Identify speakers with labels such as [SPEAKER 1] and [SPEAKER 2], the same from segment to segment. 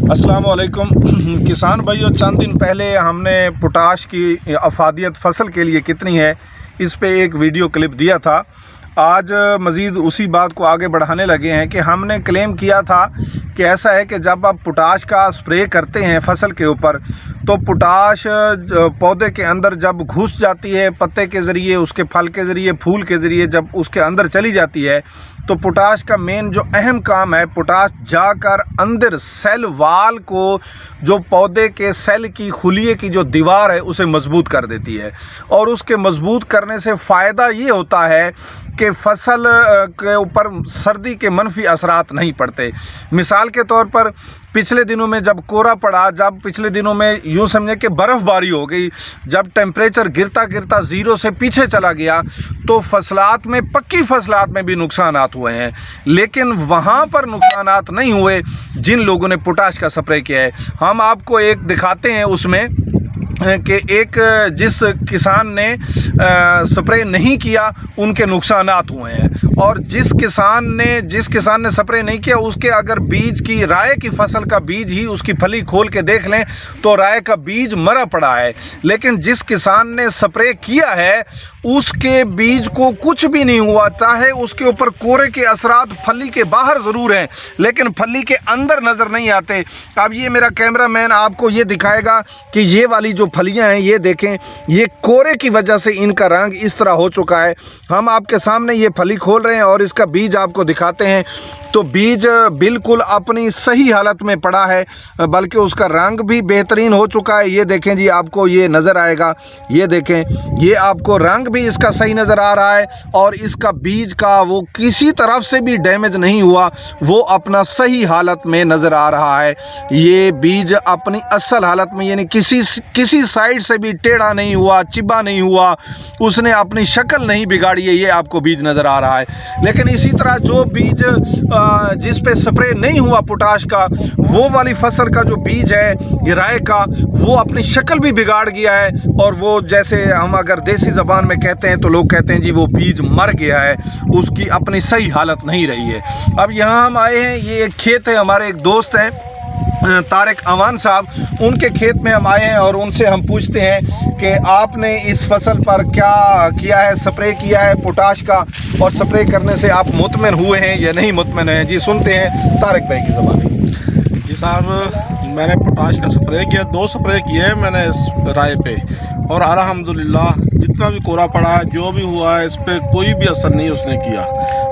[SPEAKER 1] अस्सलाम वालेकुम किसान भाइयों, चंद दिन पहले हमने पोटाश की अफादियत फसल के लिए कितनी है इस पे एक वीडियो क्लिप दिया था। आज मज़ीद उसी बात को आगे बढ़ाने लगे हैं कि हमने क्लेम किया था कि ऐसा है कि जब आप पोटाश का स्प्रे करते हैं फसल के ऊपर तो पोटाश पौधे के अंदर जब घुस जाती है, पत्ते के ज़रिए, उसके फल के ज़रिए, फूल के ज़रिए जब उसके अंदर चली जाती है तो पोटाश का मेन जो अहम काम है, पोटाश जाकर अंदर सेल वाल को, जो पौधे के सेल की खुलिए की जो दीवार है उसे मजबूत कर देती है। और उसके मजबूत करने से फ़ायदा ये होता है कि फसल के ऊपर सर्दी के मनफी असरात नहीं पड़ते। मिसाल के तौर पर पिछले दिनों में जब कोहरा पड़ा, जब पिछले दिनों में यूँ समझे कि बर्फ़बारी हो गई, जब टेम्परेचर गिरता गिरता ज़ीरो से पीछे चला गया तो फसलात में, पक्की फसलात में भी नुकसानात हुए हैं। लेकिन वहाँ पर नुकसानात नहीं हुए जिन लोगों ने पोटाश का स्प्रे किया है। हम आपको एक दिखाते हैं उसमें कि एक जिस किसान ने स्प्रे नहीं किया उनके नुकसानात हुए हैं, और जिस किसान ने स्प्रे नहीं किया उसके अगर बीज की, राय की फसल का बीज ही उसकी फली खोल के देख लें तो राय का बीज मरा पड़ा है। लेकिन जिस किसान ने स्प्रे किया है उसके बीज को कुछ भी नहीं हुआ, चाहे उसके ऊपर कोहरे के असरात फली के बाहर ज़रूर हैं लेकिन फली के अंदर नज़र नहीं आते। अब ये मेरा कैमरामैन आपको ये दिखाएगा कि ये वाली जो फलियां हैं, ये देखें, ये कोहरे की वजह से इनका रंग इस तरह हो चुका है। हम आपके सामने ये फली खोल रहे हैं और इसका बीज आपको दिखाते हैं तो बीज बिल्कुल अपनी सही हालत में पड़ा है, बल्कि उसका रंग भी बेहतरीन हो चुका है। ये देखें जी, आपको ये नज़र आएगा, ये देखें, ये आपको रंग भी इसका सही नज़र आ रहा है और इसका बीज का वो किसी तरफ से भी डैमेज नहीं हुआ, वो अपना सही हालत में नज़र आ रहा है। ये बीज अपनी असल हालत में, यानी किसी साइड से भी टेढ़ा नहीं हुआ, चिब्बा नहीं हुआ, उसने अपनी शक्ल नहीं बिगाड़ी है, ये आपको बीज नज़र आ रहा है। लेकिन इसी तरह जो बीज जिस पे स्प्रे नहीं हुआ पोटाश का, वो वाली फसल का जो बीज है ये राय का, वो अपनी शक्ल भी बिगाड़ गया है और वो, जैसे हम अगर देसी ज़बान में कहते हैं तो लोग कहते हैं जी वो बीज मर गया है, उसकी अपनी सही हालत नहीं रही है। अब यहाँ हम आए हैं, ये एक खेत है, हमारे एक दोस्त हैं तारिक अमान साहब, उनके खेत में हम आए हैं और उनसे हम पूछते हैं कि आपने इस फसल पर क्या किया है, स्प्रे किया है पोटाश का, और स्प्रे करने से आप मुतमिन हुए हैं या नहीं मुतमिन हैं। जी सुनते हैं तारिक भाई की ज़बान में।
[SPEAKER 2] जी साहब, मैंने पोटाश का स्प्रे किया, 2 स्प्रे किए हैं मैंने इस राय पे, और अल्हम्दुलिल्लाह जितना भी कोहरा पड़ा है, जो भी हुआ है, इस पर कोई भी असर नहीं उसने किया।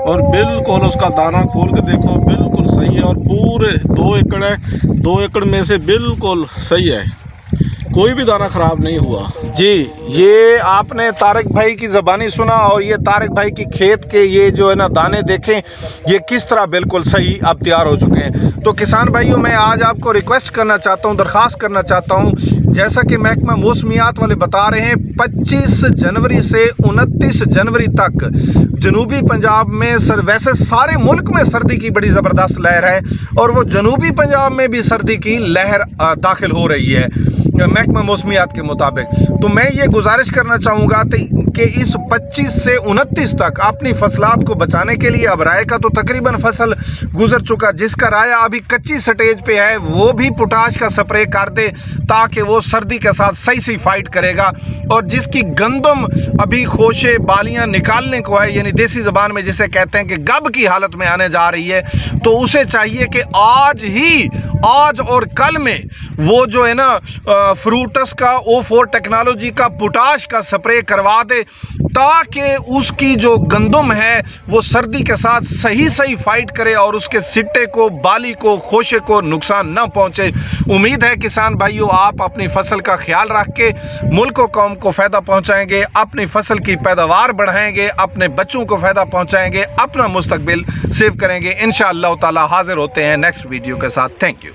[SPEAKER 2] और बिल्कुल उसका दाना खोल के देखो, बिल्कुल सही है, और पूरे 2 एकड़ है, 2 एकड़ में से बिल्कुल सही है, कोई भी दाना ख़राब नहीं हुआ।
[SPEAKER 1] जी, ये आपने तारिक भाई की ज़बानी सुना, और ये तारिक भाई की खेत के ये जो है ना दाने देखें, ये किस तरह बिल्कुल सही अब तैयार हो चुके हैं। तो किसान भाइयों, मैं आज आपको रिक्वेस्ट करना चाहता हूँ, दरख्वास्त करना चाहता हूँ, जैसा कि महकमा मौसमियात वाले बता रहे हैं 25 जनवरी से 29 जनवरी तक जनूबी पंजाब में, वैसे सारे मुल्क में सर्दी की बड़ी ज़बरदस्त लहर है और वो जनूबी पंजाब में भी सर्दी की लहर दाखिल हो रही है महकमा मौसमियात के मुताबिक। तो मैं ये गुजारिश करना चाहूँगा कि इस 25 से 29 तक अपनी फसलात को बचाने के लिए, अब राय का तो तकरीबन फसल गुजर चुका, जिसका राय अभी कच्ची स्टेज पे है वो भी पोटाश का स्प्रे कर दे ताकि वो सर्दी के साथ सही फाइट करेगा। और जिसकी गंदम अभी खोशे बालियाँ निकालने को है, यानी देसी ज़बान में जिसे कहते हैं कि गब की हालत में आने जा रही है, तो उसे चाहिए कि आज और कल में वो जो है ना फ्रूटस का O4 टेक्नोलॉजी का पोटाश का स्प्रे करवा दे ताकि उसकी जो गंदम है वो सर्दी के साथ सही फाइट करे और उसके सिट्टे को, बाली को, खोशे को नुकसान न पहुंचे। उम्मीद है किसान भाइयों, आप अपनी फसल का ख्याल रख के मुल्क और कौम को फ़ायदा पहुंचाएंगे, अपनी फसल की पैदावार बढ़ाएंगे, अपने बच्चों को फ़ायदा पहुंचाएंगे, अपना मुस्तकबिल सेव करेंगे। इंशाअल्लाह ताला हाजिर होते हैं नेक्स्ट वीडियो के साथ। Thank you.